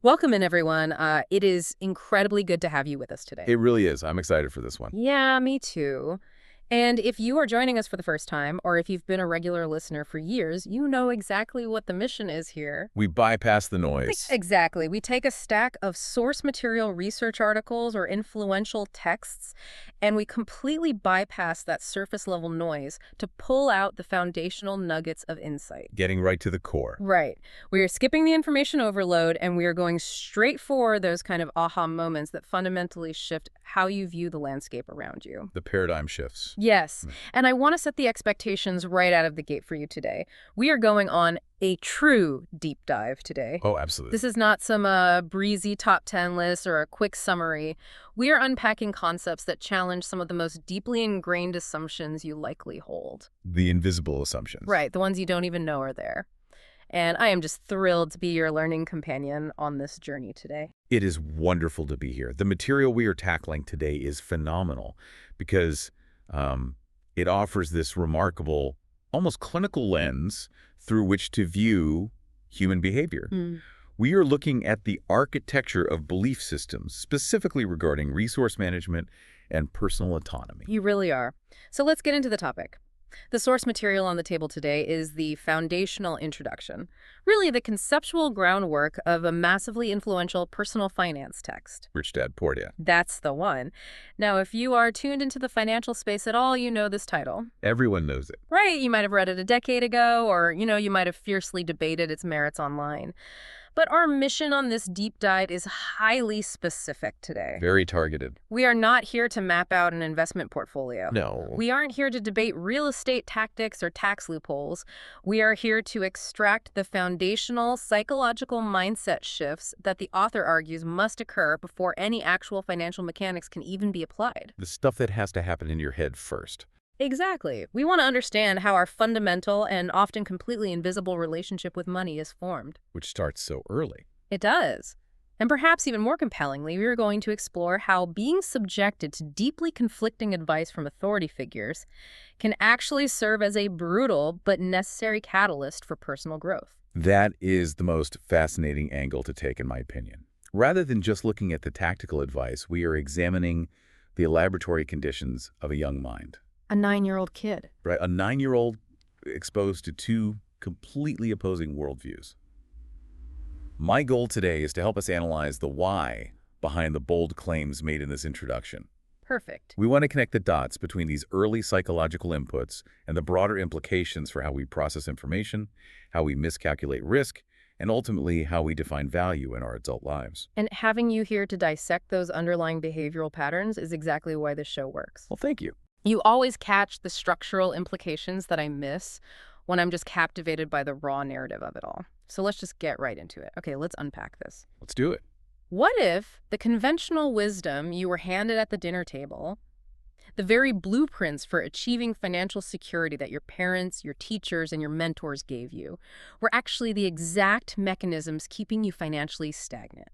Welcome in, everyone. It is incredibly good to have you with us today. It really is. I'm excited for this one. Yeah, me too. And if you are joining us for the first time, or if you've been a regular listener for years, you know exactly what the mission is here. We bypass the noise. Exactly. We take a stack of source material research articles or influential texts, and we completely bypass that surface level noise to pull out the foundational nuggets of insight. Getting right to the core. Right. We are skipping the information overload, and we are going straight for those kind of aha moments that fundamentally shift how you view the landscape around you. The paradigm shifts. Yes. And I want to set the expectations right out of the gate for you today. We are going on a true deep dive today. Oh, absolutely. This is not some breezy top 10 list or a quick summary. We are unpacking concepts that challenge some of the most deeply ingrained assumptions you likely hold. The invisible assumptions. Right, the ones you don't even know are there. And I am just thrilled to be your learning companion on this journey today. It is wonderful to be here. The material we are tackling today is phenomenal because it offers this remarkable, almost clinical lens through which to view human behavior. We are looking at the architecture of belief systems, specifically regarding resource management and personal autonomy. You really are. So let's get into the topic. The source material on the table today is the foundational introduction, really the conceptual groundwork of a massively influential personal finance text. Rich Dad, Poor Dad. That's the one. Now, if you are tuned into the financial space at all, you know this title. Everyone knows it. Right, you might have read it a decade ago, or, you might have fiercely debated its merits online. But our mission on this deep dive is highly specific today. Very targeted. We are not here to map out an investment portfolio. No. We aren't here to debate real estate tactics or tax loopholes. We are here to extract the foundational psychological mindset shifts that the author argues must occur before any actual financial mechanics can even be applied. The stuff that has to happen in your head first. Exactly. We want to understand how our fundamental and often completely invisible relationship with money is formed. Which starts so early. It does. And perhaps even more compellingly, we are going to explore how being subjected to deeply conflicting advice from authority figures can actually serve as a brutal but necessary catalyst for personal growth. That is the most fascinating angle to take, in my opinion. Rather than just looking at the tactical advice, we are examining the laboratory conditions of a young mind. A 9-year-old kid. Right, a 9-year-old exposed to two completely opposing worldviews. My goal today is to help us analyze the why behind the bold claims made in this introduction. Perfect. We want to connect the dots between these early psychological inputs and the broader implications for how we process information, how we miscalculate risk, and ultimately how we define value in our adult lives. And having you here to dissect those underlying behavioral patterns is exactly why this show works. Well, thank you. You always catch the structural implications that I miss when I'm just captivated by the raw narrative of it all. So let's just get right into it. Okay, let's unpack this. Let's do it. What if the conventional wisdom you were handed at the dinner table, the very blueprints for achieving financial security that your parents, your teachers, and your mentors gave you, were actually the exact mechanisms keeping you financially stagnant?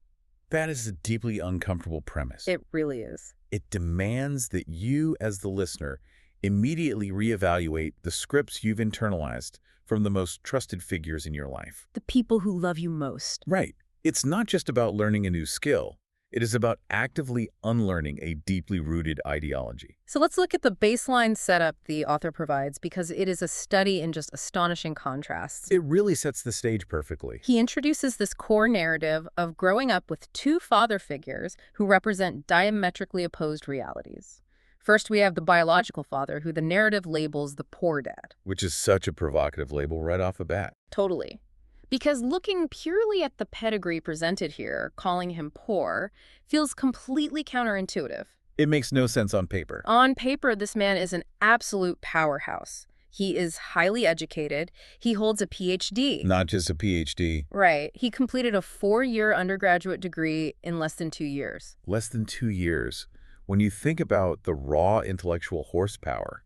That is a deeply uncomfortable premise. It really is. It demands that you, as the listener, immediately reevaluate the scripts you've internalized from the most trusted figures in your life. The people who love you most. Right. It's not just about learning a new skill. It is about actively unlearning a deeply rooted ideology. So let's look at the baseline setup the author provides, because it is a study in just astonishing contrasts. It really sets the stage perfectly. He introduces this core narrative of growing up with two father figures who represent diametrically opposed realities. First, we have the biological father, who the narrative labels the poor dad. Which is such a provocative label right off the bat. Totally. Because looking purely at the pedigree presented here, calling him poor, feels completely counterintuitive. It makes no sense on paper. On paper, this man is an absolute powerhouse. He is highly educated. He holds a PhD. Not just a PhD. Right. He completed a 4-year undergraduate degree in less than 2 years. Less than 2 years. When you think about the raw intellectual horsepower,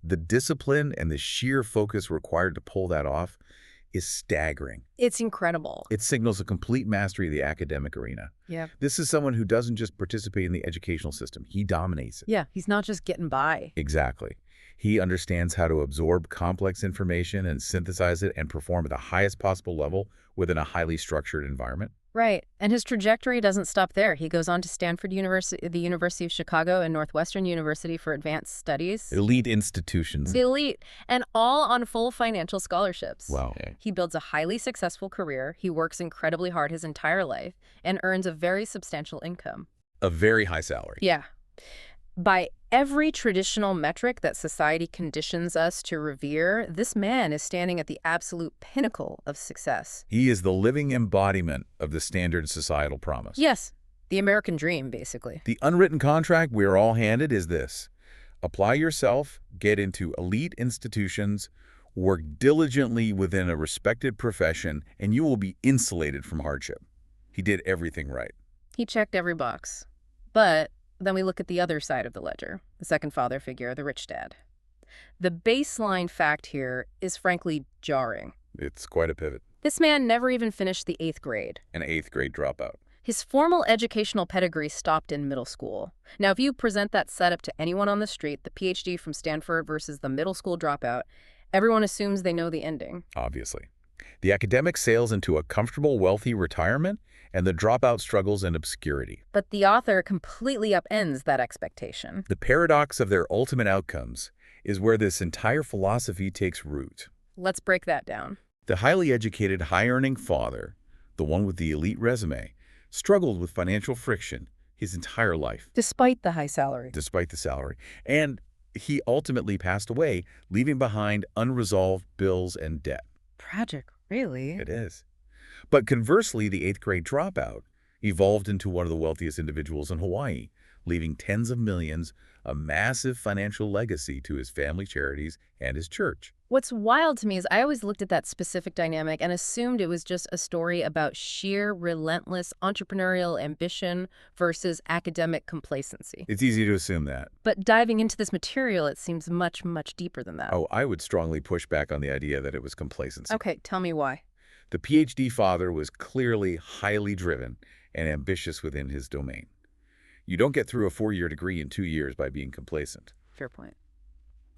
the discipline and the sheer focus required to pull that off is staggering. It's incredible. It signals a complete mastery of the academic arena. Yeah. This is someone who doesn't just participate in the educational system. He dominates it. Yeah, he's not just getting by. Exactly. He understands how to absorb complex information and synthesize it and perform at the highest possible level within a highly structured environment. Right. And his trajectory doesn't stop there. He goes on to Stanford University, the University of Chicago, and Northwestern University for advanced studies. Elite institutions. Elite, and all on full financial scholarships. Wow. He builds a highly successful career, he works incredibly hard his entire life, and earns a very substantial income. A very high salary. Yeah. By every traditional metric that society conditions us to revere, this man is standing at the absolute pinnacle of success. He is the living embodiment of the standard societal promise. Yes, the American dream, basically. The unwritten contract we are all handed is this: apply yourself, get into elite institutions, work diligently within a respected profession, and you will be insulated from hardship. He did everything right. He checked every box. But then we look at the other side of the ledger, the second father figure, the rich dad. The baseline fact here is frankly jarring. It's quite a pivot. This man never even finished the 8th grade. An 8th grade dropout. His formal educational pedigree stopped in middle school. Now, if you present that setup to anyone on the street, the PhD from Stanford versus the middle school dropout, everyone assumes they know the ending. Obviously. The academic sails into a comfortable, wealthy retirement, and the dropout struggles in obscurity. But the author completely upends that expectation. The paradox of their ultimate outcomes is where this entire philosophy takes root. Let's break that down. The highly educated, high-earning father, the one with the elite resume, struggled with financial friction his entire life. Despite the high salary. Despite the salary. And he ultimately passed away, leaving behind unresolved bills and debt. Tragic, really. It is. But conversely, the 8th grade dropout evolved into one of the wealthiest individuals in Hawaii, leaving tens of millions, a massive financial legacy to his family charities and his church. What's wild to me is I always looked at that specific dynamic and assumed it was just a story about sheer, relentless entrepreneurial ambition versus academic complacency. It's easy to assume that. But diving into this material, it seems much, much deeper than that. Oh, I would strongly push back on the idea that it was complacency. Okay, tell me why. The PhD father was clearly highly driven and ambitious within his domain. You don't get through a 4-year degree in 2 years by being complacent. Fair point.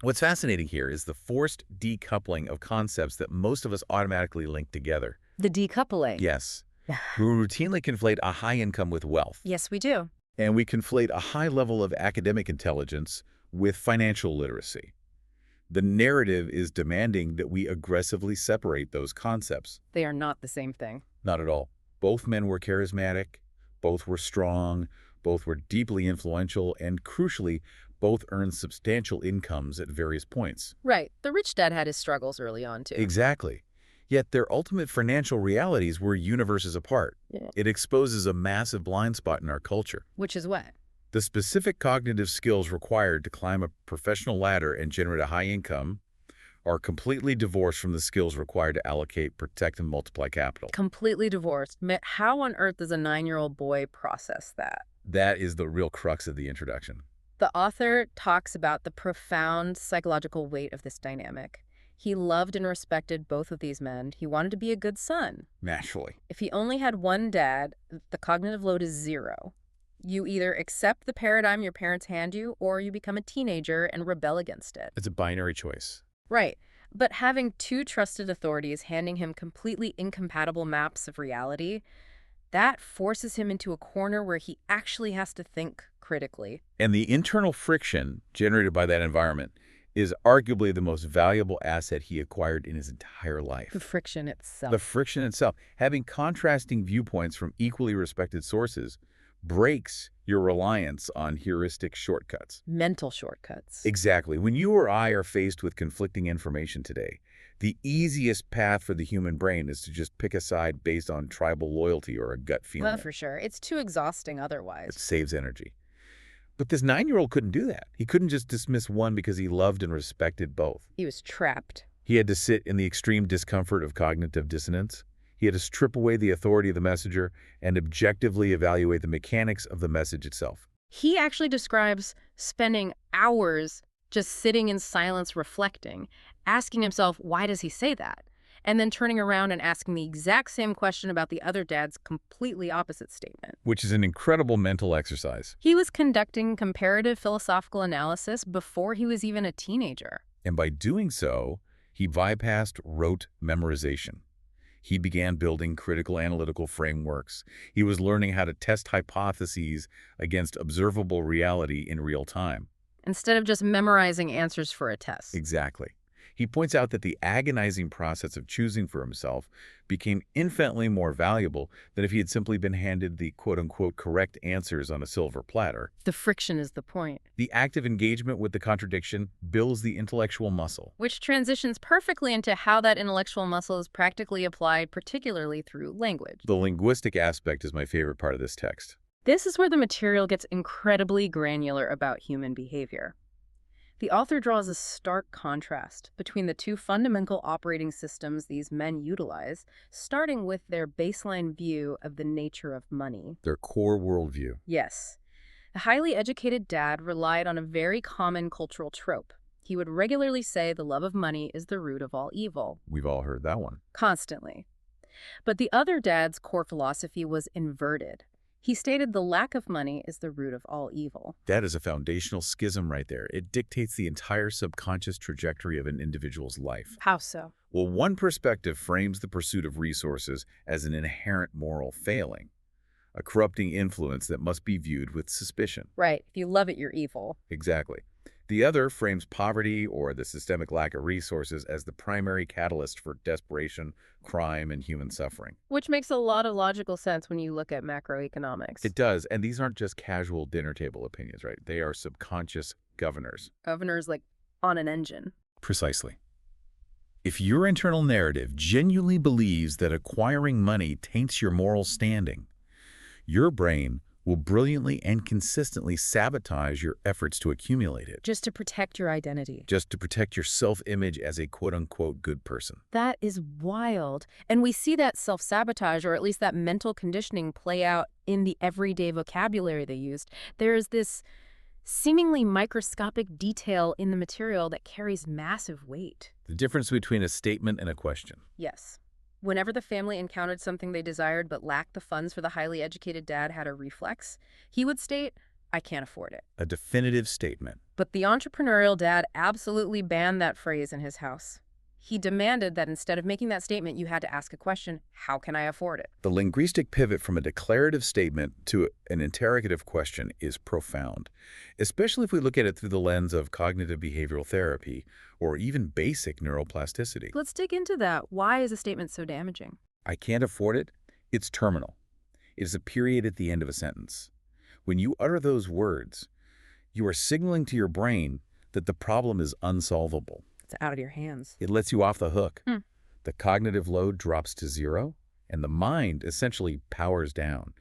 What's fascinating here is the forced decoupling of concepts that most of us automatically link together. The decoupling. Yes. We routinely conflate a high income with wealth. Yes, we do. And we conflate a high level of academic intelligence with financial literacy. The narrative is demanding that we aggressively separate those concepts. They are not the same thing. Not at all. Both men were charismatic, both were strong, both were deeply influential, and crucially, both earned substantial incomes at various points. Right. The rich dad had his struggles early on, too. Exactly. Yet their ultimate financial realities were universes apart. Yeah. It exposes a massive blind spot in our culture. Which is what? The specific cognitive skills required to climb a professional ladder and generate a high income are completely divorced from the skills required to allocate, protect, and multiply capital. Completely divorced. How on earth does a 9-year-old boy process that? That is the real crux of the introduction. The author talks about the profound psychological weight of this dynamic. He loved and respected both of these men. He wanted to be a good son. Naturally. If he only had one dad, the cognitive load is 0. You either accept the paradigm your parents hand you, or you become a teenager and rebel against it. It's a binary choice. Right. But having 2 trusted authorities handing him completely incompatible maps of reality, that forces him into a corner where he actually has to think critically. And the internal friction generated by that environment is arguably the most valuable asset he acquired in his entire life. The friction itself. The friction itself. Having contrasting viewpoints from equally respected sources breaks your reliance on heuristic shortcuts. Mental shortcuts. Exactly. When you or I are faced with conflicting information today, the easiest path for the human brain is to just pick a side based on tribal loyalty or a gut feeling. Well, for sure. It's too exhausting otherwise. It saves energy. But this 9-year-old couldn't do that. He couldn't just dismiss one because he loved and respected both. He was trapped. He had to sit in the extreme discomfort of cognitive dissonance. He had to strip away the authority of the messenger and objectively evaluate the mechanics of the message itself. He actually describes spending hours just sitting in silence reflecting, asking himself, why does he say that? And then turning around and asking the exact same question about the other dad's completely opposite statement. Which is an incredible mental exercise. He was conducting comparative philosophical analysis before he was even a teenager. And by doing so, he bypassed rote memorization. He began building critical analytical frameworks. He was learning how to test hypotheses against observable reality in real time. Instead of just memorizing answers for a test. Exactly. He points out that the agonizing process of choosing for himself became infinitely more valuable than if he had simply been handed the quote-unquote correct answers on a silver platter. The friction is the point. The active engagement with the contradiction builds the intellectual muscle. Which transitions perfectly into how that intellectual muscle is practically applied, particularly through language. The linguistic aspect is my favorite part of this text. This is where the material gets incredibly granular about human behavior. The author draws a stark contrast between the two fundamental operating systems these men utilize, starting with their baseline view of the nature of money. Their core worldview. Yes, the highly educated dad relied on a very common cultural trope. He would regularly say the love of money is the root of all evil. We've all heard that one. Constantly. But the other dad's core philosophy was inverted. He stated the lack of money is the root of all evil. That is a foundational schism right there. It dictates the entire subconscious trajectory of an individual's life. How so? Well, one perspective frames the pursuit of resources as an inherent moral failing, a corrupting influence that must be viewed with suspicion. Right. If you love it, you're evil. Exactly. The other frames poverty or the systemic lack of resources as the primary catalyst for desperation, crime, and human suffering. Which makes a lot of logical sense when you look at macroeconomics. It does, and these aren't just casual dinner table opinions, right? They are subconscious governors. Governors like on an engine. Precisely. If your internal narrative genuinely believes that acquiring money taints your moral standing, your brain will brilliantly and consistently sabotage your efforts to accumulate it. Just to protect your identity. Just to protect your self-image as a quote-unquote good person. That is wild. And we see that self-sabotage, or at least that mental conditioning, play out in the everyday vocabulary they used. There is this seemingly microscopic detail in the material that carries massive weight. The difference between a statement and a question. Yes. Whenever the family encountered something they desired but lacked the funds for, the highly educated dad had a reflex. He would state, I can't afford it. A definitive statement. But the entrepreneurial dad absolutely banned that phrase in his house. He demanded that instead of making that statement, you had to ask a question, how can I afford it? The linguistic pivot from a declarative statement to an interrogative question is profound, especially if we look at it through the lens of cognitive behavioral therapy or even basic neuroplasticity. Let's dig into that. Why is a statement so damaging? I can't afford it. It's terminal. It is a period at the end of a sentence. When you utter those words, you are signaling to your brain that the problem is unsolvable. It's out of your hands. It lets you off the hook. Hmm. The cognitive load drops to zero, and the mind essentially powers down.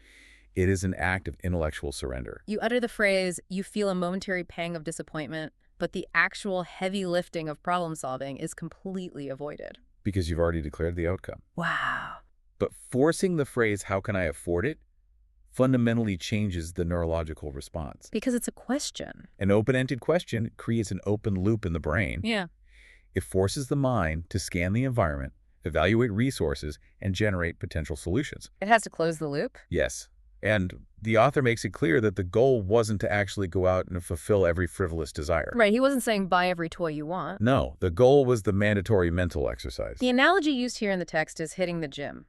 It is an act of intellectual surrender. You utter the phrase, you feel a momentary pang of disappointment, but the actual heavy lifting of problem solving is completely avoided. Because you've already declared the outcome. Wow. But forcing the phrase, how can I afford it, fundamentally changes the neurological response. Because it's a question. An open-ended question creates an open loop in the brain. Yeah. It forces the mind to scan the environment, evaluate resources, and generate potential solutions. It has to close the loop? Yes. And the author makes it clear that the goal wasn't to actually go out and fulfill every frivolous desire. Right, he wasn't saying buy every toy you want. No, the goal was the mandatory mental exercise. The analogy used here in the text is hitting the gym.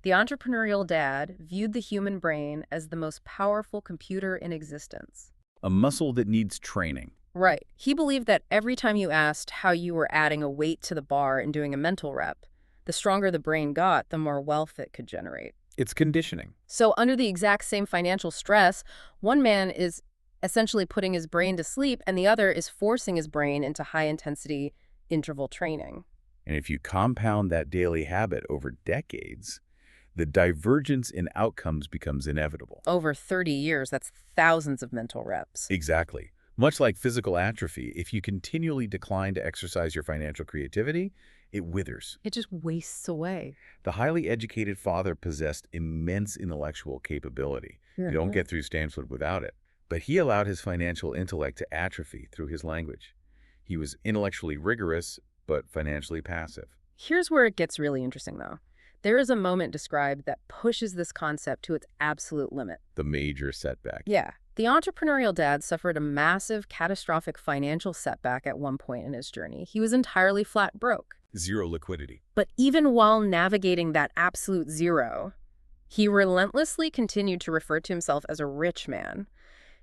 The entrepreneurial dad viewed the human brain as the most powerful computer in existence. A muscle that needs training. Right. He believed that every time you asked how you were adding a weight to the bar and doing a mental rep, the stronger the brain got, the more wealth it could generate. It's conditioning. So under the exact same financial stress, one man is essentially putting his brain to sleep and the other is forcing his brain into high-intensity interval training. And if you compound that daily habit over decades, the divergence in outcomes becomes inevitable. Over 30 years, that's thousands of mental reps. Exactly. Much like physical atrophy, if you continually decline to exercise your financial creativity, it withers. It just wastes away. The highly educated father possessed immense intellectual capability. You don't get through Stanford without it. But he allowed his financial intellect to atrophy through his language. He was intellectually rigorous, but financially passive. Here's where it gets really interesting, though. There is a moment described that pushes this concept to its absolute limit. The major setback. Yeah. The entrepreneurial dad suffered a massive, catastrophic financial setback at one point in his journey. He was entirely flat broke. Zero liquidity. But even while navigating that absolute zero, he relentlessly continued to refer to himself as a rich man.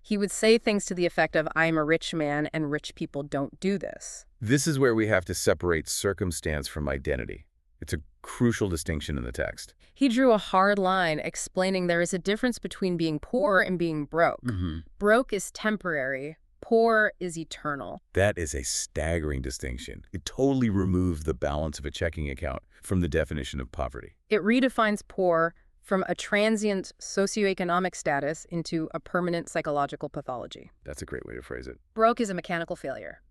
He would say things to the effect of, "I'm a rich man and rich people don't do this." This is where we have to separate circumstance from identity. It's a crucial distinction in the text. He drew a hard line, explaining there is a difference between being poor and being broke. Broke is temporary, poor is eternal. That is a staggering distinction. It totally removed the balance of a checking account from the definition of poverty. It redefines poor from a transient socioeconomic status into a permanent psychological pathology. That's a great way to phrase it. Broke is a mechanical failure.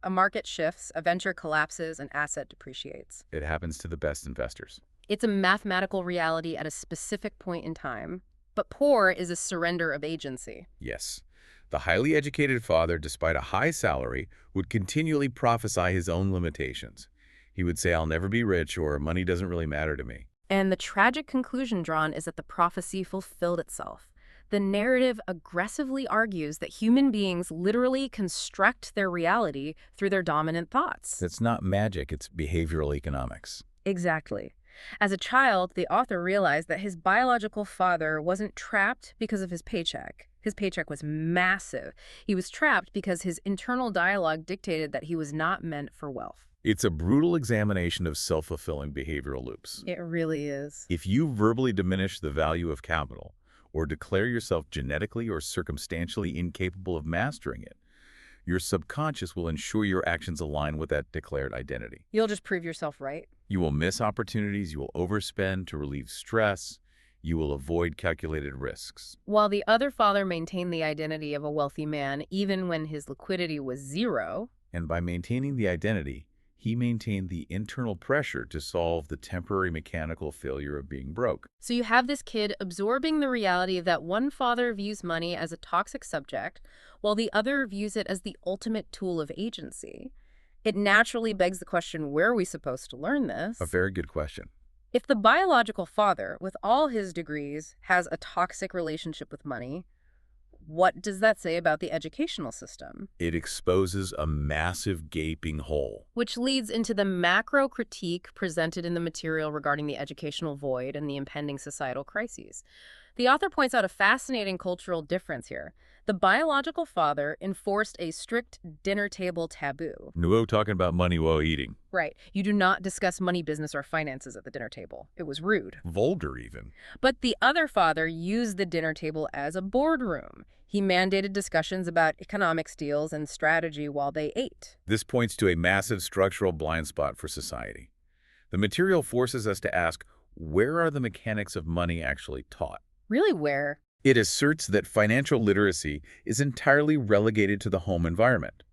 A market shifts, a venture collapses, an asset depreciates. It happens to the best investors. It's a mathematical reality at a specific point in time. But poor is a surrender of agency. Yes. The highly educated father, despite a high salary, would continually prophesy his own limitations. He would say, "I'll never be rich," or "money doesn't really matter to me." And the tragic conclusion drawn is that the prophecy fulfilled itself. The narrative aggressively argues that human beings literally construct their reality through their dominant thoughts. That's not magic, it's behavioral economics. Exactly. As a child, the author realized that his biological father wasn't trapped because of his paycheck. His paycheck was massive. He was trapped because his internal dialogue dictated that he was not meant for wealth. It's a brutal examination of self-fulfilling behavioral loops. It really is. If you verbally diminish the value of capital, or declare yourself genetically or circumstantially incapable of mastering it, your subconscious will ensure your actions align with that declared identity. You'll just prove yourself right. You will miss opportunities, you will overspend to relieve stress, you will avoid calculated risks. While the other father maintained the identity of a wealthy man even when his liquidity was zero. And by maintaining the identity, he maintained the internal pressure to solve the temporary mechanical failure of being broke. So you have this kid absorbing the reality that one father views money as a toxic subject, while the other views it as the ultimate tool of agency. It naturally begs the question, where are we supposed to learn this? A very good question. If the biological father, with all his degrees, has a toxic relationship with money, what does that say about the educational system? It exposes a massive gaping hole. Which leads into the macro critique presented in the material regarding the educational void and the impending societal crises. The author points out a fascinating cultural difference here. The biological father enforced a strict dinner table taboo. No talking about money while eating. Right. You do not discuss money, business, or finances at the dinner table. It was rude. Vulgar, even. But the other father used the dinner table as a boardroom. He mandated discussions about economics deals and strategy while they ate. This points to a massive structural blind spot for society. The material forces us to ask, where are the mechanics of money actually taught? Really, where? It asserts that financial literacy is entirely relegated to the home environment.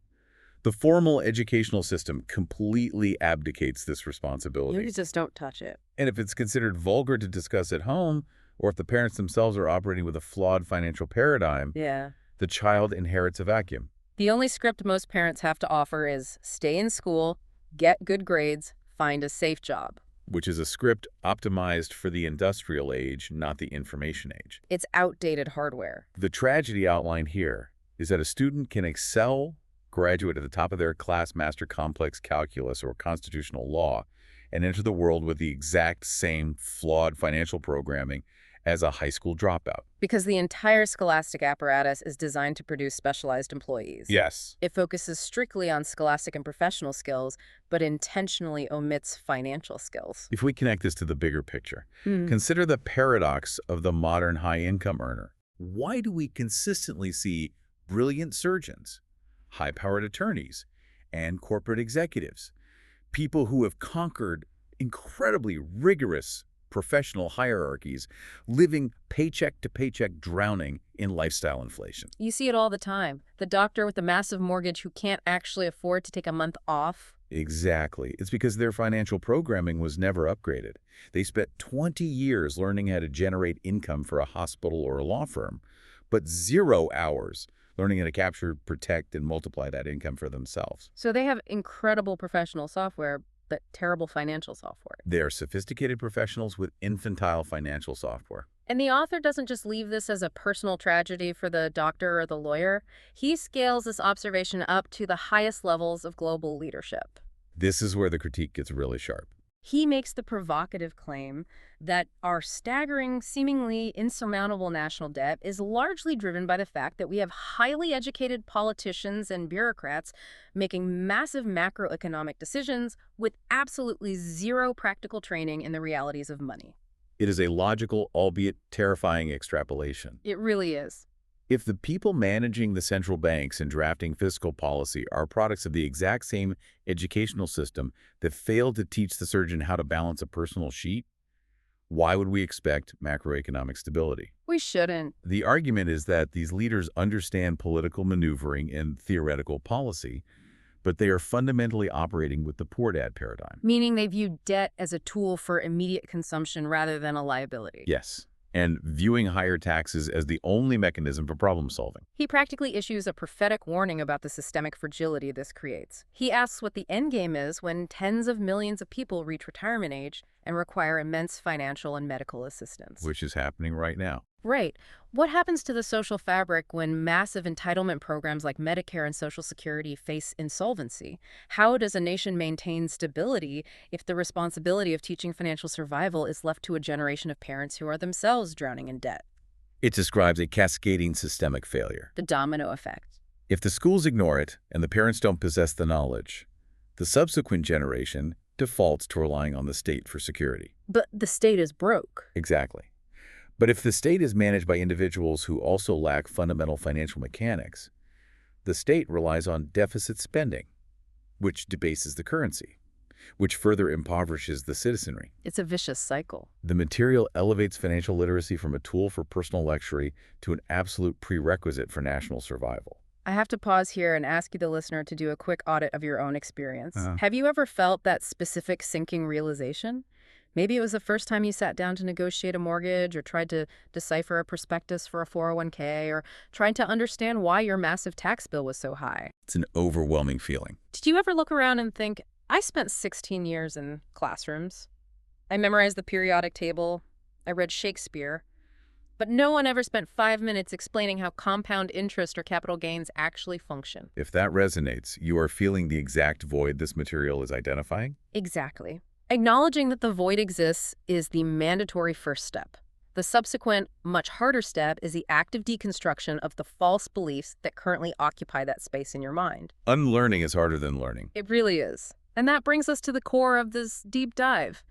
The formal educational system completely abdicates this responsibility. You just don't touch it. And if it's considered vulgar to discuss at home, or if the parents themselves are operating with a flawed financial paradigm, the child inherits a vacuum. The only script most parents have to offer is stay in school, get good grades, find a safe job. Which is a script optimized for the industrial age, not the information age. It's outdated hardware. The tragedy outlined here is that a student can excel, graduate at the top of their class, master complex calculus or constitutional law, and enter the world with the exact same flawed financial programming as a high school dropout. Because the entire scholastic apparatus is designed to produce specialized employees. Yes. It focuses strictly on scholastic and professional skills, but intentionally omits financial skills. If we connect this to the bigger picture, consider the paradox of the modern high-income earner. Why do we consistently see brilliant surgeons, high-powered attorneys, and corporate executives, people who have conquered incredibly rigorous professional hierarchies, living paycheck to paycheck, drowning in lifestyle inflation? You see it all the time. The doctor with the massive mortgage who can't actually afford to take a month off. Exactly. It's because their financial programming was never upgraded. They spent 20 years learning how to generate income for a hospital or a law firm, but 0 hours learning how to capture, protect, and multiply that income for themselves. So they have incredible professional software, but terrible financial software. They are sophisticated professionals with infantile financial software. And the author doesn't just leave this as a personal tragedy for the doctor or the lawyer. He scales this observation up to the highest levels of global leadership. This is where the critique gets really sharp. He makes the provocative claim that our staggering, seemingly insurmountable national debt is largely driven by the fact that we have highly educated politicians and bureaucrats making massive macroeconomic decisions with absolutely zero practical training in the realities of money. It is a logical, albeit terrifying extrapolation. It really is. If the people managing the central banks and drafting fiscal policy are products of the exact same educational system that failed to teach the surgeon how to balance a personal sheet, why would we expect macroeconomic stability? We shouldn't. The argument is that these leaders understand political maneuvering and theoretical policy, but they are fundamentally operating with the poor dad paradigm. Meaning they view debt as a tool for immediate consumption rather than a liability. Yes, and viewing higher taxes as the only mechanism for problem solving. He practically issues a prophetic warning about the systemic fragility this creates. He asks what the end game is when tens of millions of people reach retirement age and require immense financial and medical assistance. Which is happening right now. Right. What happens to the social fabric when massive entitlement programs like Medicare and Social Security face insolvency? How does a nation maintain stability if the responsibility of teaching financial survival is left to a generation of parents who are themselves drowning in debt? It describes a cascading systemic failure. The domino effect. If the schools ignore it and the parents don't possess the knowledge, the subsequent generation defaults to relying on the state for security. But the state is broke. Exactly. But if the state is managed by individuals who also lack fundamental financial mechanics, the state relies on deficit spending, which debases the currency, which further impoverishes the citizenry. It's a vicious cycle. The material elevates financial literacy from a tool for personal luxury to an absolute prerequisite for national survival. I have to pause here and ask you, the listener, to do a quick audit of your own experience. Have you ever felt that specific sinking realization? Maybe it was the first time you sat down to negotiate a mortgage or tried to decipher a prospectus for a 401k or tried to understand why your massive tax bill was so high. It's an overwhelming feeling. Did you ever look around and think, I spent 16 years in classrooms. I memorized the periodic table. I read Shakespeare. But no one ever spent 5 minutes explaining how compound interest or capital gains actually function. If that resonates, you are feeling the exact void this material is identifying? Exactly. Acknowledging that the void exists is the mandatory first step. The subsequent, much harder step is the active deconstruction of the false beliefs that currently occupy that space in your mind. Unlearning is harder than learning. It really is. And that brings us to the core of this deep dive.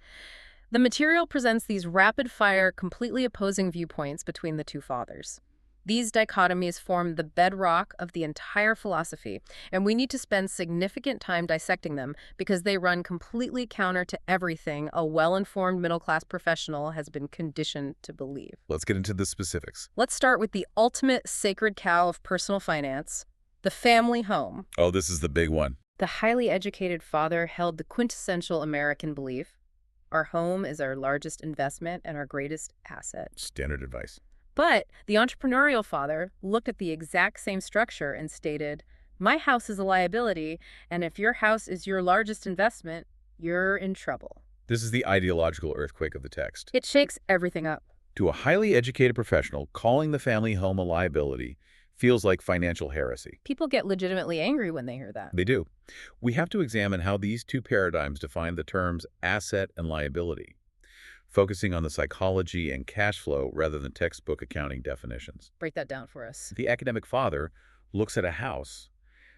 The material presents these rapid-fire, completely opposing viewpoints between the two fathers. These dichotomies form the bedrock of the entire philosophy, and we need to spend significant time dissecting them because they run completely counter to everything a well-informed middle-class professional has been conditioned to believe. Let's get into the specifics. Let's start with the ultimate sacred cow of personal finance, the family home. Oh, this is the big one. The highly educated father held the quintessential American belief: our home is our largest investment and our greatest asset. Standard advice. But the entrepreneurial father looked at the exact same structure and stated, my house is a liability, and if your house is your largest investment, you're in trouble. This is the ideological earthquake of the text. It shakes everything up. To a highly educated professional, calling the family home a liability feels like financial heresy. People get legitimately angry when they hear that. They do. We have to examine how these two paradigms define the terms asset and liability, focusing on the psychology and cash flow rather than textbook accounting definitions. Break that down for us. The academic father looks at a house,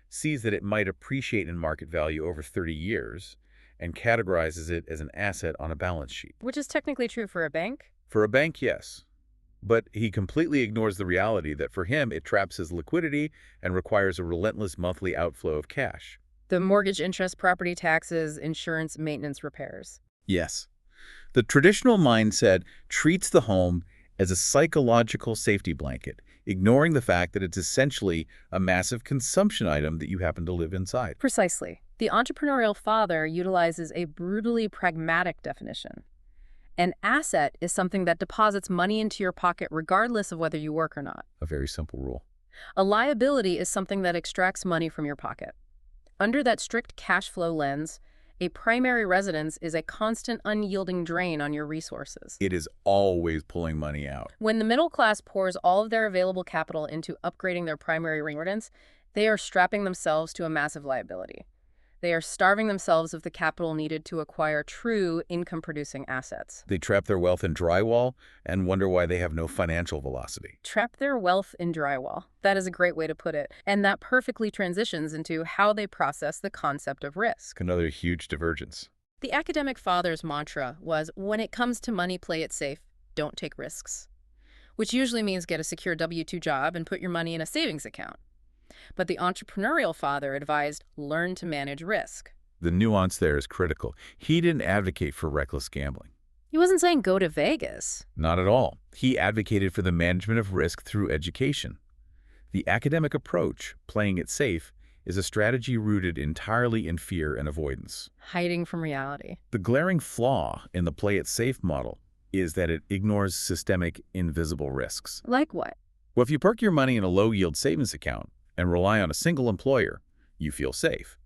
sees that it might appreciate in market value over 30 years, and categorizes it as an asset on a balance sheet. Which is technically true for a bank? For a bank, yes. But he completely ignores the reality that for him it traps his liquidity and requires a relentless monthly outflow of cash. The mortgage interest, property taxes, insurance, maintenance, repairs. Yes. The traditional mindset treats the home as a psychological safety blanket, ignoring the fact that it's essentially a massive consumption item that you happen to live inside. Precisely. The entrepreneurial father utilizes a brutally pragmatic definition. An asset is something that deposits money into your pocket regardless of whether you work or not. A very simple rule. A liability is something that extracts money from your pocket. Under that strict cash flow lens, a primary residence is a constant, unyielding drain on your resources. It is always pulling money out. When the middle class pours all of their available capital into upgrading their primary residence, they are strapping themselves to a massive liability. They are starving themselves of the capital needed to acquire true income-producing assets. They trap their wealth in drywall and wonder why they have no financial velocity. Trap their wealth in drywall. That is a great way to put it. And that perfectly transitions into how they process the concept of risk. Another huge divergence. The academic father's mantra was, when it comes to money, play it safe, don't take risks. Which usually means get a secure W-2 job and put your money in a savings account. But the entrepreneurial father advised, learn to manage risk. The nuance there is critical. He didn't advocate for reckless gambling. He wasn't saying go to Vegas. Not at all. He advocated for the management of risk through education. The academic approach, playing it safe, is a strategy rooted entirely in fear and avoidance. Hiding from reality. The glaring flaw in the play it safe model is that it ignores systemic, invisible risks. Like what? Well, if you park your money in a low-yield savings account and rely on a single employer, you feel safe.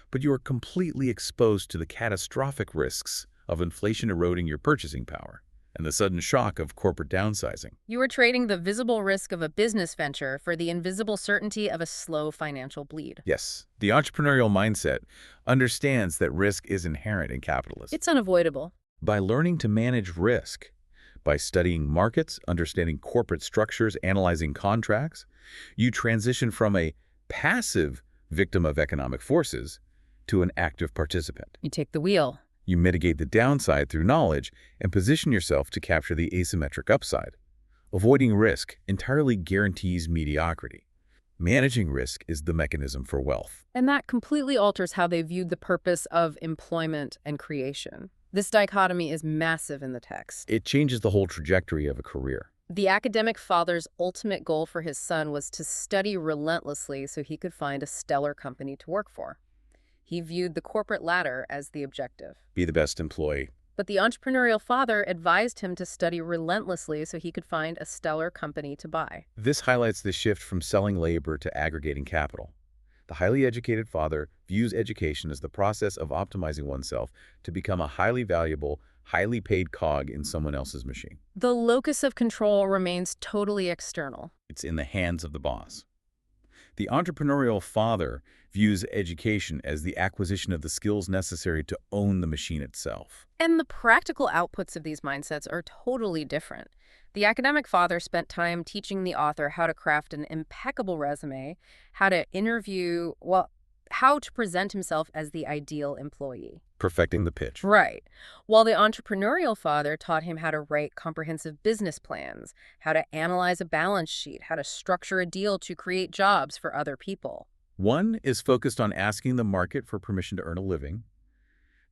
But you are completely exposed to the catastrophic risks of inflation eroding your purchasing power and the sudden shock of corporate downsizing. You are trading the visible risk of a business venture for the invisible certainty of a slow financial bleed. Yes, the entrepreneurial mindset understands that risk is inherent in capitalism. It's unavoidable. By learning to manage risk, by studying markets, understanding corporate structures, analyzing contracts, you transition from a passive victim of economic forces to an active participant. You take the wheel. You mitigate the downside through knowledge and position yourself to capture the asymmetric upside. Avoiding risk entirely guarantees mediocrity. Managing risk is the mechanism for wealth. And that completely alters how they viewed the purpose of employment and creation. This dichotomy is massive in the text. It changes the whole trajectory of a career. The academic father's ultimate goal for his son was to study relentlessly so he could find a stellar company to work for. He viewed the corporate ladder as the objective. Be the best employee. But the entrepreneurial father advised him to study relentlessly so he could find a stellar company to buy. This highlights the shift from selling labor to aggregating capital. The highly educated father views education as the process of optimizing oneself to become a highly valuable, highly paid cog in someone else's machine. The locus of control remains totally external. It's in the hands of the boss. The entrepreneurial father views education as the acquisition of the skills necessary to own the machine itself. And the practical outputs of these mindsets are totally different. The academic father spent time teaching the author how to craft an impeccable resume, how to interview, how to present himself as the ideal employee. Perfecting the pitch. Right. While the entrepreneurial father taught him how to write comprehensive business plans, how to analyze a balance sheet, how to structure a deal to create jobs for other people. One is focused on asking the market for permission to earn a living.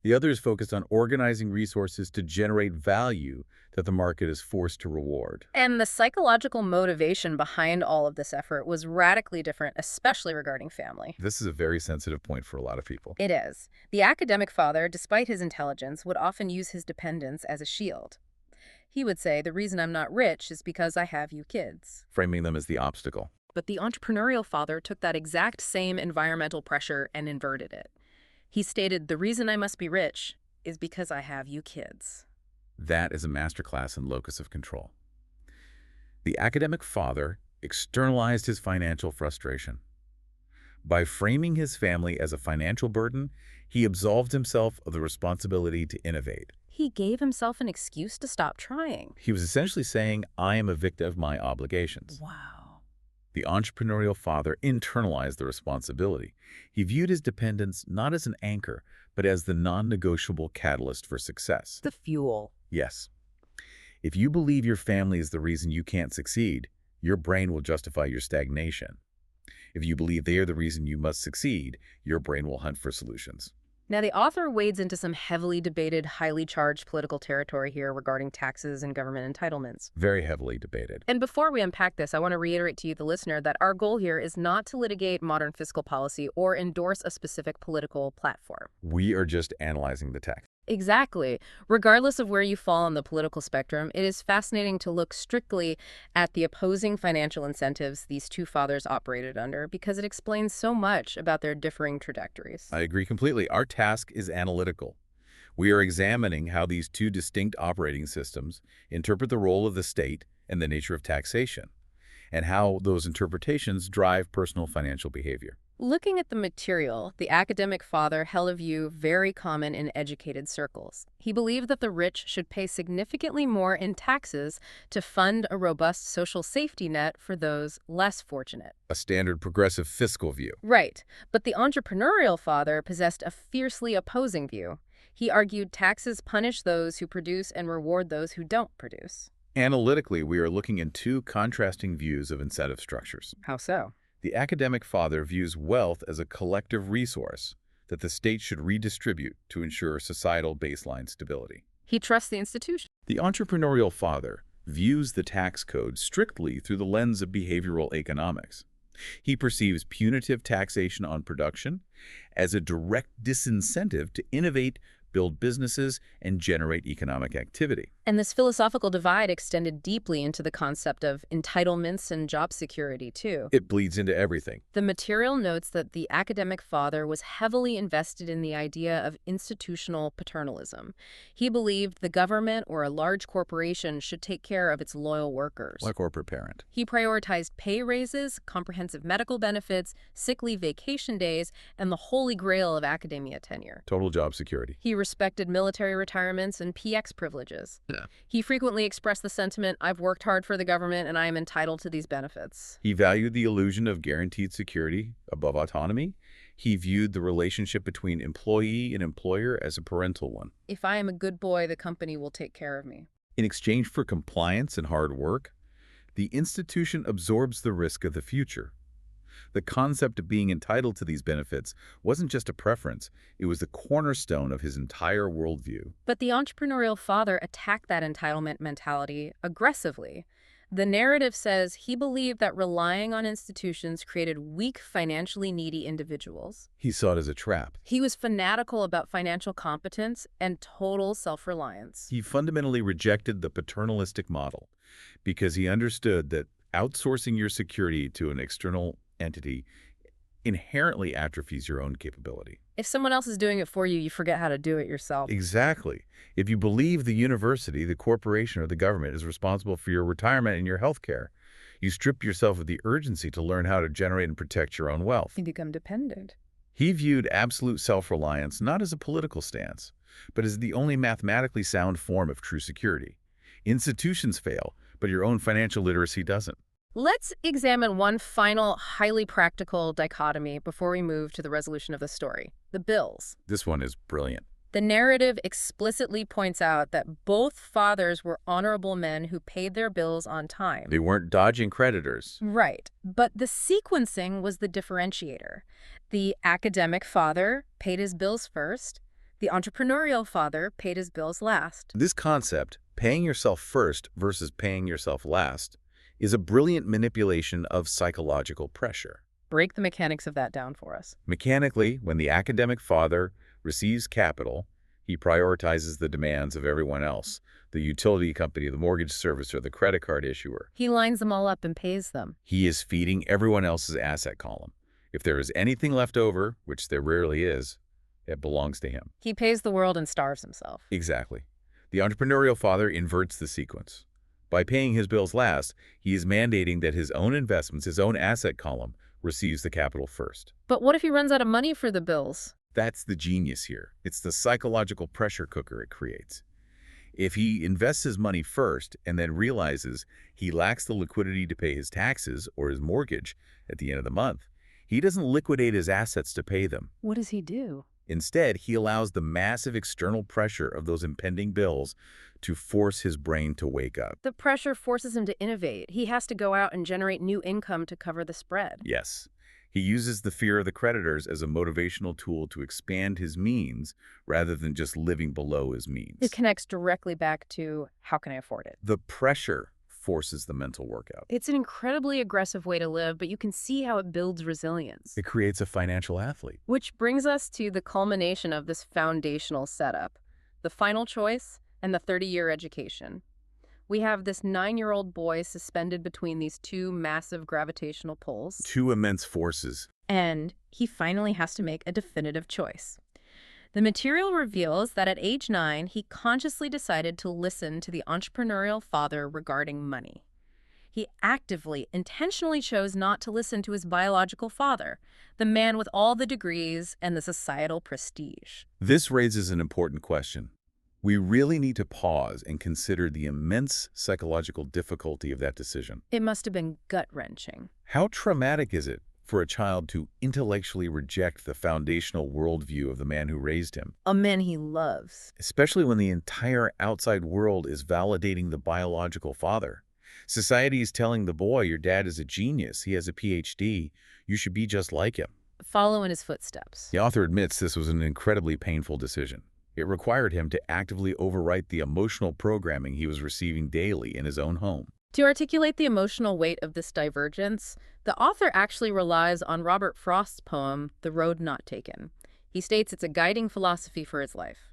The other is focused on organizing resources to generate value that the market is forced to reward. And the psychological motivation behind all of this effort was radically different, especially regarding family. This is a very sensitive point for a lot of people. It is. The academic father, despite his intelligence, would often use his dependents as a shield. He would say, the reason I'm not rich is because I have you kids. Framing them as the obstacle. But the entrepreneurial father took that exact same environmental pressure and inverted it. He stated, the reason I must be rich is because I have you kids. That is a masterclass in locus of control. The academic father externalized his financial frustration. By framing his family as a financial burden, he absolved himself of the responsibility to innovate. He gave himself an excuse to stop trying. He was essentially saying, I am a victim of my obligations. Wow. The entrepreneurial father internalized the responsibility. He viewed his dependence not as an anchor, but as the non-negotiable catalyst for success. The fuel. Yes. If you believe your family is the reason you can't succeed, your brain will justify your stagnation. If you believe they are the reason you must succeed, your brain will hunt for solutions. Now, the author wades into some heavily debated, highly charged political territory here regarding taxes and government entitlements. Very heavily debated. And before we unpack this, I want to reiterate to you, the listener, that our goal here is not to litigate modern fiscal policy or endorse a specific political platform. We are just analyzing the text. Exactly. Regardless of where you fall on the political spectrum, it is fascinating to look strictly at the opposing financial incentives these two fathers operated under because it explains so much about their differing trajectories. I agree completely. Our task is analytical. We are examining how these two distinct operating systems interpret the role of the state and the nature of taxation, and how those interpretations drive personal financial behavior. Looking at the material, the academic father held a view very common in educated circles. He believed that the rich should pay significantly more in taxes to fund a robust social safety net for those less fortunate. A standard progressive fiscal view. Right, but the entrepreneurial father possessed a fiercely opposing view. He argued taxes punish those who produce and reward those who don't produce. Analytically, we are looking at two contrasting views of incentive structures. How so? The academic father views wealth as a collective resource that the state should redistribute to ensure societal baseline stability. He trusts the institution. The entrepreneurial father views the tax code strictly through the lens of behavioral economics. He perceives punitive taxation on production as a direct disincentive to innovate, build businesses, and generate economic activity. And this philosophical divide extended deeply into the concept of entitlements and job security, too. It bleeds into everything. The material notes that the academic father was heavily invested in the idea of institutional paternalism. He believed the government or a large corporation should take care of its loyal workers. Like corporate parent. He prioritized pay raises, comprehensive medical benefits, sick leave vacation days, and the holy grail of academia tenure. Total job security. He respected military retirements and PX privileges. He frequently expressed the sentiment, "I've worked hard for the government and I am entitled to these benefits." He valued the illusion of guaranteed security above autonomy. He viewed the relationship between employee and employer as a parental one. If I am a good boy, the company will take care of me. In exchange for compliance and hard work, the institution absorbs the risk of the future. The concept of being entitled to these benefits wasn't just a preference, it was the cornerstone of his entire worldview. But the entrepreneurial father attacked that entitlement mentality aggressively. The narrative says he believed that relying on institutions created weak, financially needy individuals. He saw it as a trap. He was fanatical about financial competence and total self-reliance. He fundamentally rejected the paternalistic model because he understood that outsourcing your security to an external entity inherently atrophies your own capability. If someone else is doing it for you, you forget how to do it yourself. Exactly. If you believe the university, the corporation, or the government is responsible for your retirement and your health care, you strip yourself of the urgency to learn how to generate and protect your own wealth. You become dependent. He viewed absolute self-reliance not as a political stance, but as the only mathematically sound form of true security. Institutions fail, but your own financial literacy doesn't. Let's examine one final, highly practical dichotomy before we move to the resolution of the story: the bills. This one is brilliant. The narrative explicitly points out that both fathers were honorable men who paid their bills on time. They weren't dodging creditors. Right, but the sequencing was the differentiator. The academic father paid his bills first. The entrepreneurial father paid his bills last. This concept, paying yourself first versus paying yourself last, is a brilliant manipulation of psychological pressure. Break the mechanics of that down for us. Mechanically, when the academic father receives capital, he prioritizes the demands of everyone else, the utility company, the mortgage servicer, the credit card issuer. He lines them all up and pays them. He is feeding everyone else's asset column. If there is anything left over, which there rarely is, it belongs to him. He pays the world and starves himself. Exactly. The entrepreneurial father inverts the sequence. By paying his bills last, he is mandating that his own investments, his own asset column, receives the capital first. But what if he runs out of money for the bills? That's the genius here. It's the psychological pressure cooker it creates. If he invests his money first and then realizes he lacks the liquidity to pay his taxes or his mortgage at the end of the month, he doesn't liquidate his assets to pay them. What does he do? Instead, he allows the massive external pressure of those impending bills to force his brain to wake up. The pressure forces him to innovate. He has to go out and generate new income to cover the spread. Yes. He uses the fear of the creditors as a motivational tool to expand his means rather than just living below his means. It connects directly back to, how can I afford it? The pressure forces the mental workout. It's an incredibly aggressive way to live, but you can see how it builds resilience. It creates a financial athlete. Which brings us to the culmination of this foundational setup: the final choice and the 30-year education. We have this 9-year-old boy suspended between these two massive gravitational pulls. Two immense forces. And he finally has to make a definitive choice. The material reveals that at age 9, he consciously decided to listen to the entrepreneurial father regarding money. He actively, intentionally chose not to listen to his biological father, the man with all the degrees and the societal prestige. This raises an important question. We really need to pause and consider the immense psychological difficulty of that decision. It must have been gut-wrenching. How traumatic is it for a child to intellectually reject the foundational worldview of the man who raised him, A man he loves. especially when the entire outside world is validating the biological father? Society is telling the boy, your dad is a genius, he has a PhD, you should be just like him. Follow in his footsteps. The author admits this was an incredibly painful decision. It required him to actively overwrite the emotional programming he was receiving daily in his own home. To articulate the emotional weight of this divergence, the author actually relies on Robert Frost's poem, The Road Not Taken. He states it's a guiding philosophy for his life.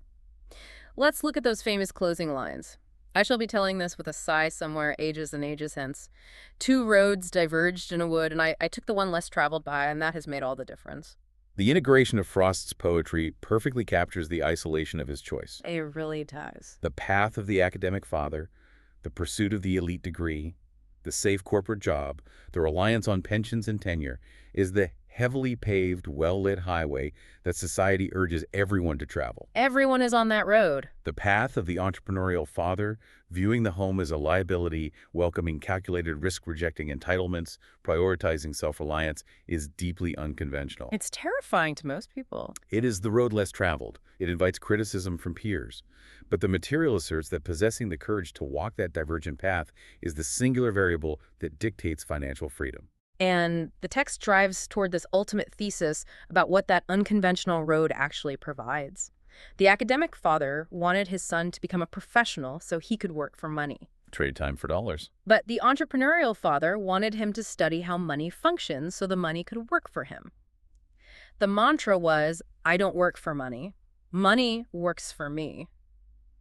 Let's look at those famous closing lines. I shall be telling this with a sigh somewhere ages and ages hence. Two roads diverged in a wood, and I took the one less traveled by, and that has made all the difference. The integration of Frost's poetry perfectly captures the isolation of his choice. It really does. The path of the academic father, the pursuit of the elite degree, the safe corporate job, the reliance on pensions and tenure, is the heavily paved, well-lit highway that society urges everyone to travel. Everyone is on that road. The path of the entrepreneurial father, viewing the home as a liability, welcoming calculated risk-rejecting entitlements, prioritizing self-reliance, is deeply unconventional. It's terrifying to most people. It is the road less traveled. It invites criticism from peers. But the material asserts that possessing the courage to walk that divergent path is the singular variable that dictates financial freedom. And the text drives toward this ultimate thesis about what that unconventional road actually provides. The academic father wanted his son to become a professional so he could work for money. Trade time for dollars. But the entrepreneurial father wanted him to study how money functions so the money could work for him. The mantra was, I don't work for money. Money works for me.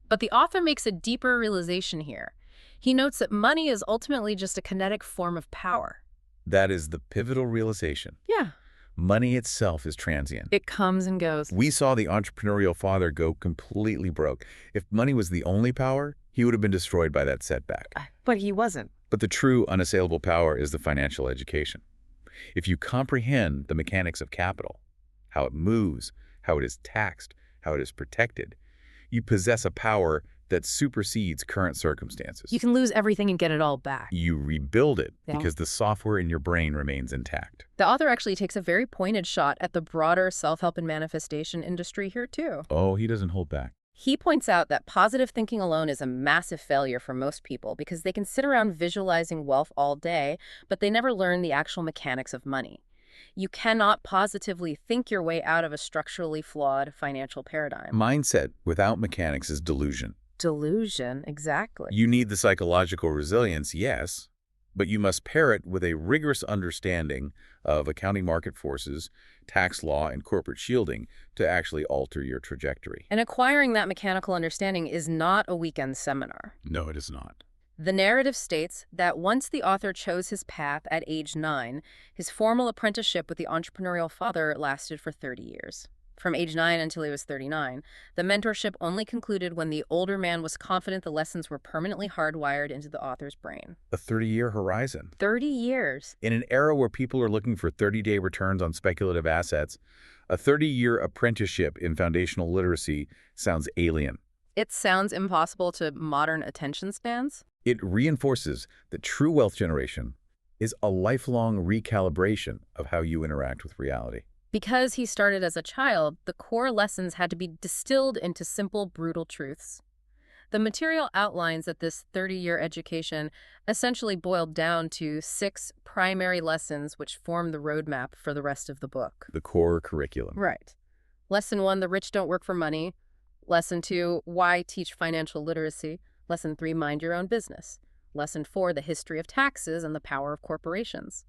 But the author makes a deeper realization here. He notes that money is ultimately just a kinetic form of power. That is the pivotal realization. Yeah. Money itself is transient. It comes and goes. We saw the entrepreneurial father go completely broke. If money was the only power, he would have been destroyed by that setback. But he wasn't. But the true unassailable power is the financial education. If you comprehend the mechanics of capital, how it moves, how it is taxed, how it is protected, you possess a power that supersedes current circumstances. You can lose everything and get it all back. You rebuild it Yeah. because the software in your brain remains intact. The author actually takes a very pointed shot at the broader self-help and manifestation industry here, too. Oh, he doesn't hold back. He points out that positive thinking alone is a massive failure for most people because they can sit around visualizing wealth all day, but they never learn the actual mechanics of money. You cannot positively think your way out of a structurally flawed financial paradigm. Mindset without mechanics is delusion. Delusion, exactly. You need the psychological resilience, yes, but you must pair it with a rigorous understanding of accounting market forces, tax law, and corporate shielding to actually alter your trajectory. And acquiring that mechanical understanding is not a weekend seminar. No, it is not. The narrative states that once the author chose his path at age 9, his formal apprenticeship with the entrepreneurial father lasted for 30 years. From age 9 until he was 39, the mentorship only concluded when the older man was confident the lessons were permanently hardwired into the author's brain. A 30-year horizon. 30 years. In an era where people are looking for 30-day returns on speculative assets, a 30-year apprenticeship in foundational literacy sounds alien. It sounds impossible to modern attention spans. It reinforces that true wealth generation is a lifelong recalibration of how you interact with reality. Because he started as a child, the core lessons had to be distilled into simple, brutal truths. The material outlines that this 30-year education essentially boiled down to 6 primary lessons which form the roadmap for the rest of the book. The core curriculum. Right. Lesson 1, the rich don't work for money. Lesson 2, why teach financial literacy. Lesson 3, mind your own business. Lesson 4, the history of taxes and the power of corporations.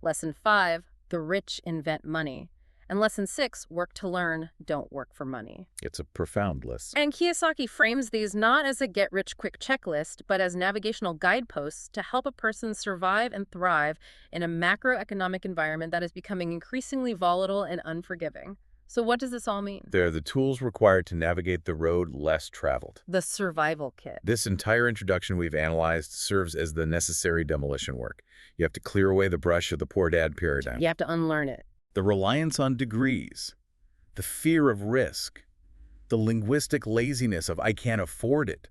Lesson 5, the rich invent money. And Lesson 6, work to learn, don't work for money. It's a profound list. And Kiyosaki frames these not as a get-rich-quick checklist, but as navigational guideposts to help a person survive and thrive in a macroeconomic environment that is becoming increasingly volatile and unforgiving. So what does this all mean? They're the tools required to navigate the road less traveled. The survival kit. This entire introduction we've analyzed serves as the necessary demolition work. You have to clear away the brush of the poor dad paradigm. You have to unlearn it. The reliance on degrees, the fear of risk, the linguistic laziness of "I can't afford it."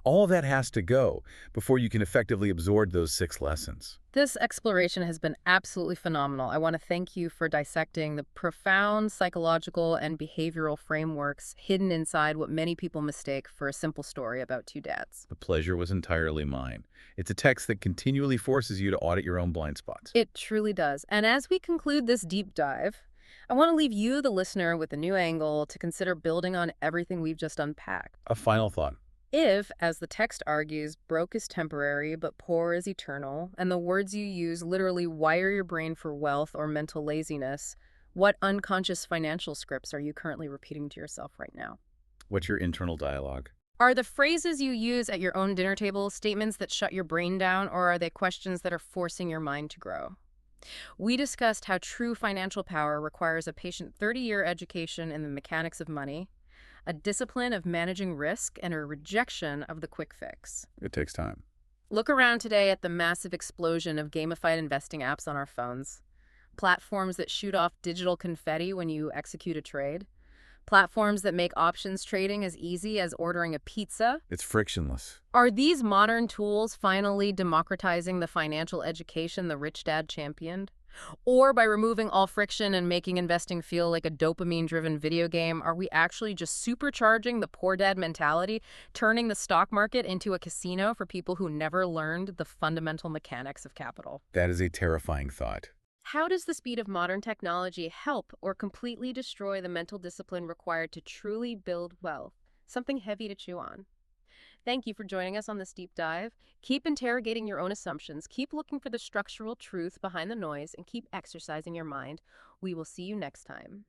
All of that has to go before you can effectively absorb those 6 lessons. This exploration has been absolutely phenomenal. I want to thank you for dissecting the profound psychological and behavioral frameworks hidden inside what many people mistake for a simple story about two dads. The pleasure was entirely mine. It's a text that continually forces you to audit your own blind spots. It truly does. And as we conclude this deep dive, I want to leave you, the listener, with a new angle to consider building on everything we've just unpacked. A final thought. If, as the text argues, broke is temporary but poor is eternal, and the words you use literally wire your brain for wealth or mental laziness, what unconscious financial scripts are you currently repeating to yourself right now? What's your internal dialogue? Are the phrases you use at your own dinner table statements that shut your brain down, or are they questions that are forcing your mind to grow? We discussed how true financial power requires a patient 30-year education in the mechanics of money, a discipline of managing risk, and a rejection of the quick fix. It takes time. Look around today at the massive explosion of gamified investing apps on our phones. Platforms that shoot off digital confetti when you execute a trade. Platforms that make options trading as easy as ordering a pizza. It's frictionless. Are these modern tools finally democratizing the financial education the rich dad championed? Or by removing all friction and making investing feel like a dopamine-driven video game, are we actually just supercharging the poor dad mentality, turning the stock market into a casino for people who never learned the fundamental mechanics of capital? That is a terrifying thought. How does the speed of modern technology help or completely destroy the mental discipline required to truly build wealth? Something heavy to chew on. Thank you for joining us on this deep dive. Keep interrogating your own assumptions, keep looking for the structural truth behind the noise, and keep exercising your mind. We will see you next time.